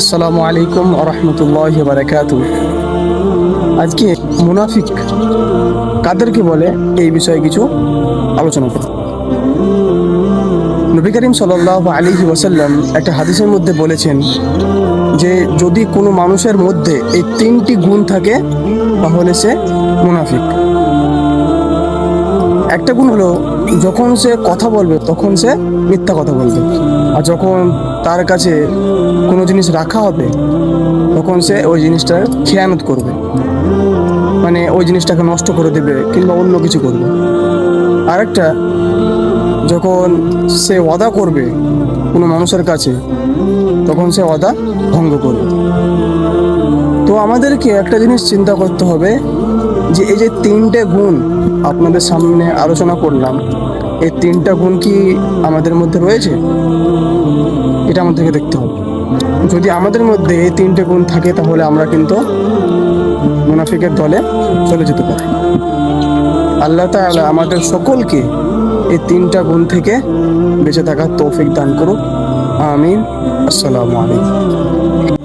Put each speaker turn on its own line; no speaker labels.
আসসালামু আলাইকুম ওয়া রাহমাতুল্লাহি ওয়া বারাকাতুহু। আজকে মুনাফিক কাদেরকে বলে এই বিষয়ে কিছু আলোচনা করব। নবী করিম সাল্লাল্লাহু আলাইহি ওয়াসাল্লাম একটা হাদিসের মধ্যে বলেছেন যে যদি কোনো মানুষের মধ্যে এই তিনটি গুণ থাকে তাহলে সে মুনাফিক। একটা গুণ হলো যখন সে কথা বলবে তখন সে মিথ্যা কথা বলবে, আর যখন তার কাছে কোনো জিনিস রাখা হবে তখন সে ওই জিনিসটার খেয়ানত করবে, মানে ওই জিনিসটাকে নষ্ট করে দেবে কিংবা অন্য কিছু করবে। আরেকটা, যখন সে ওয়াদা করবে কোনো মানুষের কাছে তখন সে ওয়াদা ভঙ্গ করবে। তো আমাদেরকে একটা জিনিস চিন্তা করতে হবে যে এই যে তিনটে গুণ আপনাদের সামনে আলোচনা করলাম, এই তিনটা গুণ কি আমাদের মধ্যে রয়েছে? এটা আমাদেরকে দেখতে হবে। যদি আমাদের মধ্যে এই তিনটে গুণ থাকে তাহলে আমরা কিন্তু মুনাফিকের দলে চলে যেতে পারি। আল্লাহ তাআলা আমাদের সকলকে এই তিনটা গুণ থেকে বেঁচে থাকার তৌফিক দান করুক। আমিন। আসসালামু আলাইকুম।